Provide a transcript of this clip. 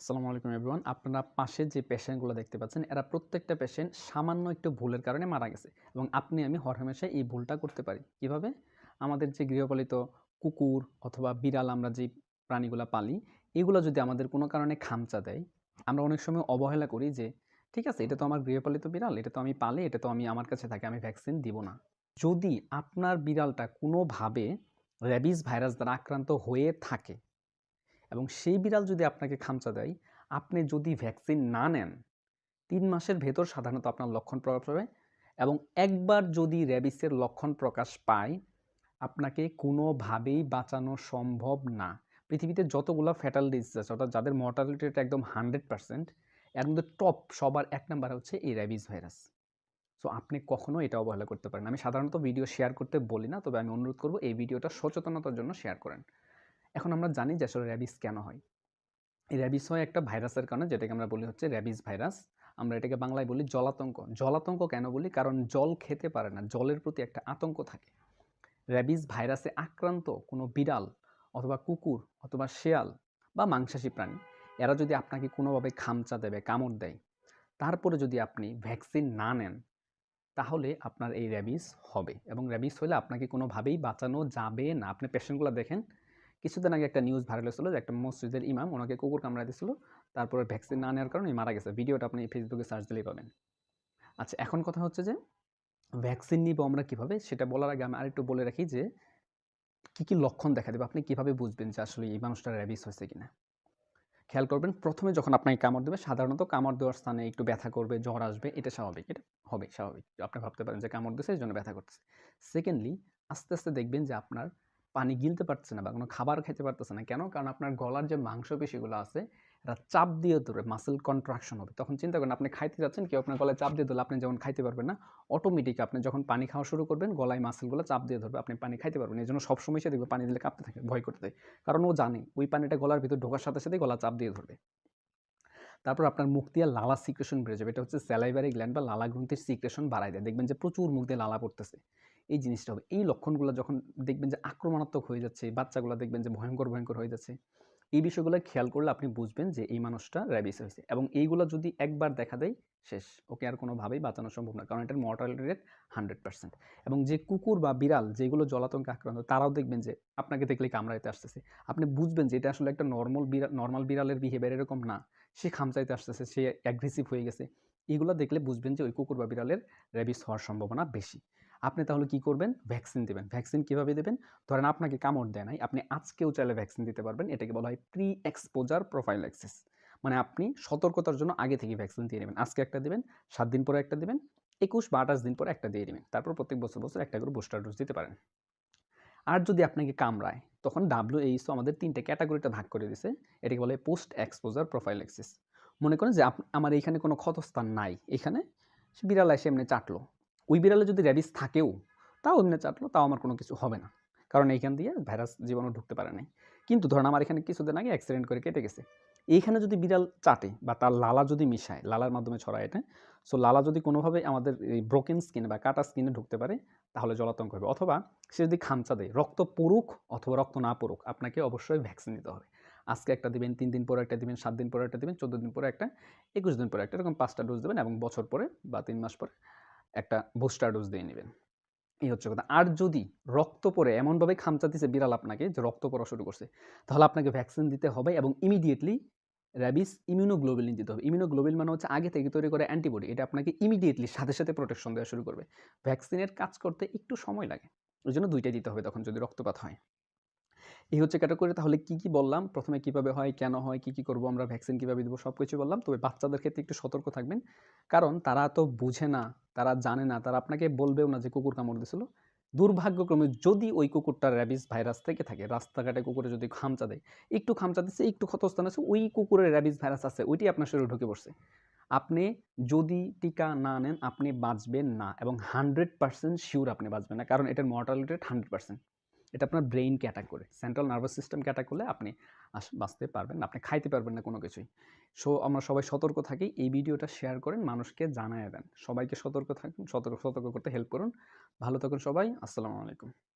আসসালামু আলাইকুম এভরিওয়ান। আপনারা পাশে যে পেশেন্টগুলো দেখতে পাচ্ছেন, এরা প্রত্যেকটা পেশেন্ট সামান্য একটু ভুলের কারণে মারা গেছে এবং আপনি আমি হরহামেশা এই ভুলটা করতে পারি। কিভাবে? আমাদের যে গৃহপালিত কুকুর অথবা বিড়াল আমরা যে প্রাণীগুলা পালি, এগুলা যদি আমাদের কোনো কারণে খামচা দেয়, আমরা অনেক সময় অবহেলা করি যে, "ঠিক আছে, এটা তো আমার গৃহপালিত বিড়াল, এটা তো আমি পালি, এটা তো আমার কাছে থাকে, আমি ভ্যাকসিন দিব না।" যদি আপনার বিড়ালটা কোনোভাবে রেবিস ভাইরাস দ্বারা আক্রান্ত হয়ে থাকে এবং সেই বিড়াল যদি আপনাকে খামচা দেয়, আপনি যদি ভ্যাকসিন না নেন, ৩ মাসের ভেতর সাধারণত আপনার লক্ষণ প্রকাশ পাবে এবং একবার যদি রেবিসের লক্ষণ প্রকাশ পায়, আপনাকে কোনোভাবেই বাঁচানো সম্ভব না। পৃথিবীতে যতগুলা ফ্যাটাল ডিজিজ আছে অর্থাৎ যাদের মর্টালিটি রেট একদম 100% এর মধ্যে টপ সবার ১ নাম্বারে হচ্ছে এই রেবিস ভাইরাস। সো আপনি কখনো এটা অবহেলা করতে পারেন না। আমি সাধারণত ভিডিও শেয়ার করতে বলি না, তবে আমি অনুরোধ করব এই ভিডিওটা সচেতনতার জন্য শেয়ার করেন। এখন আমরা জানি যে আসলে রেবিস কেন হয়? এই র্যাবিস হয় একটা ভাইরাসের কারণে, যেটাকে আমরা বলি হচ্ছে র্যাবিস ভাইরাস। আমরা এটাকে বাংলায় বলি জলাতঙ্ক। জলাতঙ্ক কেন বলি? কারণ জল খেতে পারে না। জলের প্রতি একটা আতঙ্ক থাকে। র্যাবিস ভাইরাসে আক্রান্ত কোনো বিড়াল অথবা কুকুর অথবা শেয়াল বা মাংসাশী প্রাণী, এরা যদি আপনাকে কোনোভাবে খামচা দেবে, কামড় দেয়, তারপরে যদি আপনি ভ্যাকসিন না নেন, তাহলে আপনার এই র্যাবিস হবে এবং র্যাবিস হলে আপনাকে কোনোভাবেই বাঁচানো যাবে না। আপনি পেশেন্টগুলো দেখেন, কিছুদিন আগে একটা নিউজ ভাইরাল হয়েছিল যে একটা মসজিদের ইমাম, ওনাকে কুকুর কামড়ায় দিয়েছিল। তারপরে ভ্যাকসিন না নেওয়ার কারণে উনি মারা গেছে। ভিডিওটা আপনি ফেসবুকে সার্চ দিলেই পাবেন। আচ্ছা, এখন কথা হচ্ছে যে ভ্যাকসিন নিবো আমরা কিভাবে? সেটা বলার আগে আমি আরেকটু বলে রাখি যে কি লক্ষণ দেখা দেবে? আপনি কিভাবে বুঝবেন যে আসলে এই মানুষটার র্যাবিস হয়েছে কিনা? খেয়াল করবেন, ১ম এ যখন আপনাকে কামড় দেবে সাধারণত কামড় দেওয়ার স্থানে একটু ব্যথা করবে, জ্বর আসবে। এটা স্বাভাবিক। এটা হবে স্বাভাবিক। আপনি ভাবতে পারেন যে কামড় দিছে এজন্য ব্যথা করতেছে। সেকেন্ডলি আস্তে, আস্তে দেখবেন যে আপনার পানি গিলতে পারতেছে না বা কোনো খাবার খাইতে পারতেছে না। কেন? কারণ আপনার গলার যে মাংসপেশিগুলো আছে এরা চাপ দিয়ে ধরে মাসল কন্ট্রাকশন হবে। তখন চিন্তা করেন আপনি খাইতে যাচ্ছেন, কেউ আপনার গলায় চাপ দিয়ে ধরলে আপনি যেমন খাইতে পারবেন না, অটোমেটিক আপনি যখন পানি খাওয়া শুরু করবেন গলায় মাসলগুলো চাপ দিয়ে ধরবে। আপনি পানি খাইতে পারবেন না। এজন্য সবসময় সে দেখবে পানি দিলে কাঁপতে থাকে, ভয় করতে থাকে। কারণ ও জানে ওই পানিটা গলার ভিতর ঢোকার সাথে, সাথেই গলা চাপ দিয়ে ধরবে। তারপর আপনার মুখ দিয়ে লালা সিক্রেশন বেড়ে যাবে। এটা হচ্ছে স্যালাইভারি গ্ল্যান্ড বা লালা গ্রন্থির সিক্রেশন বাড়ায় দেয়। দেখবেন যে প্রচুর মুখ দিয়ে লালা পড়তেছে। এই জিনিসটা হবে। এই লক্ষণগুলো যখন দেখবেন যে আক্রমণাত্মক হয়ে যাচ্ছে, বাচ্চাগুলা দেখবেন যে ভয়ংকর, ভয়ংকর হয়ে যাচ্ছে। এই বিষয়গুলো খেয়াল করলে আপনি বুঝবেন যে এই মানুষটা র্যাবিস হয়েছে এবং এইগুলা যদি একবার দেখা দেয়, শেষ। ওকে আর কোনোভাবেই বাঁচানো সম্ভব না। কারণ এটার মর্টালিটি রেট 100%। এবং যে কুকুর বা বিড়াল যেগুলো জলাতঙ্কে আক্রান্ত, তারাও দেখবেন যে আপনাকে দেখলেই কামড়াইতে আসতেছে। আপনি বুঝবেন যে এটা আসলে একটা নরমাল বিড়ালের বিহেভিয়ার এরকম না। সে খামচাইতে আসতেছে, সে অ্যাগ্রেসিভ হয়ে গেছে। এগুলা দেখলে বুঝবেন যে ওই কুকুর বা বিড়ালের র্যাবিস হওয়ার সম্ভাবনা বেশি। আপনি তাহলে কি করবেন? ভ্যাকসিন দিবেন। ভ্যাকসিন কিভাবে দিবেন? ধরেন আপনাকে কামড় দেয় নাই, আপনি আজকেও চাইলে ভ্যাকসিন দিতে পারবেন। এটাকে বলা হয় প্রি এক্সপোজার প্রোফাইল্যাক্সিস। মানে আপনি সতর্কতার জন্য আগে থেকেই ভ্যাকসিন দিয়ে নেবেন। আজকে একটা দিবেন, ৭ দিন পরে একটা দিবেন, ২১ বা ২৮ দিন পরে একটা দিয়ে দিবেন। তারপর প্রত্যেক বছর, বছর একটা করে বুস্টার ডোজ দিতে পারেন। আর যদি আপনাকে কামড়ায়, তখন WHO আমাদের ৩ টে ক্যাটেগরিতে ভাগ করে দিছে। এটাকে বলে পোস্ট এক্সপোজার প্রোফাইল্যাক্সিস। মনে করেন যে আমার এইখানে কোনো ক্ষতস্থান নাই। এখানে বিড়াল এসে এমনি চাটলো। ওই বিড়ালে যদি র্যাবিস থাকেও, তাও এমনি চাটলো, তাও আমার কোনো কিছু হবে না। কারণ এইখান দিয়ে ভাইরাস জীবাণু ঢুকতে পারে নাই। কিন্তু ধরেন আমার এখানে কিছুদিন আগে অ্যাক্সিডেন্ট করে কেটে গেছে। এইখানে যদি বিড়াল চাটে বা তার লালা যদি মিশায়, লালার মাধ্যমে ছড়ায় এটা। সো লালা যদি কোনোভাবে আমাদের এই ব্রোকেন স্কিন বা কাটা স্কিনে ঢুকতে পারে, তাহলে জলাতঙ্ক হবে। অথবা সে যদি খামচা দেয়, রক্ত পড়ুক অথবা রক্ত না পড়ুক, আপনাকে অবশ্যই ভ্যাকসিন নিতে হবে। আজকে একটা দিবেন, ৩ দিন পরে একটা দিবেন, ৭ দিন পরে একটা দিবেন, ১৪ দিন পরে একটা, ২১ দিন পরে একটা, এরকম ৫ টা ডোজ দিবেন এবং বছর পরে বা ৩ মাস পরে একটা বুস্টার ডোজ দিয়ে নিবেন। এই হচ্ছে কথা। আর যদি রক্ত পড়ে এমনভাবে খামচা দিছে বিড়াল আপনাকে যে রক্ত পড়া শুরু করছে, তাহলে আপনাকে ভ্যাকসিন দিতে হবে এবং ইমিডিয়েটলি র‍্যাবিস ইমিউনোগ্লোবুলিন দিতে হবে। ইমিউনোগ্লোবুলিন মানে হচ্ছে আগে থেকে তৈরি করা অ্যান্টিবডি। এটা আপনাকে ইমিডিয়েটলি সাথে, সাথে প্রোটেকশন দেওয়া শুরু করবে। ভ্যাকসিনের কাজ করতে একটু সময় লাগে। ওইজন্য ২ টাই দিতে হবে তখন যদি রক্তপাত হয়। এই হচ্ছে ক্যাটেগরি। তাহলে কি বললাম? ১ম এ কিভাবে হয়, কেন হয়, কি করব আমরা, ভ্যাকসিন কিভাবে দিব, সবকিছু বললাম। তবে বাচ্চাদের ক্ষেত্রে একটু সতর্ক থাকবেন। কারণ তারা তো বুঝে না, তারা জানে না, তারা আপনাকে বলবেও না যে কুকুর কামড় দিছিল। দুর্ভাগ্যক্রমে যদি ওই কুকুরটার র‍্যাবিস ভাইরাস থেকে থাকে, রাস্তাঘাটে কুকুরে যদি খামচা দেয়, একটু খামচা দিচ্ছে, একটু ক্ষতস্থান আছে, ওই কুকুরের র‍্যাবিস ভাইরাস আছে, ওইটাই আপনার শরীরে ঢুকে পড়ছে। আপনি যদি টিকা না নেন, আপনি বাঁচবেন না এবং 100% সিউর আপনি বাঁচবেন না। কারণ এটার মর্টালিটি রেট 100%। এটা আপনার ব্রেইনকে অ্যাটাক করে। সেন্ট্রাল নার্ভাস সিস্টেমকে অ্যাটাক করলে আপনি বাঁচতে পারবেন না। আপনি খাইতে পারবেন না কোনো কিছুই। সো আমরা সবাই সতর্ক থাকি। এই ভিডিওটা শেয়ার করেন, মানুষকে জানায়া দেন। সবাইকে সতর্ক থাকুন, সতর্ক করতে হেল্প করুন। ভালো থাকুন সবাই। আসসালামু আলাইকুম।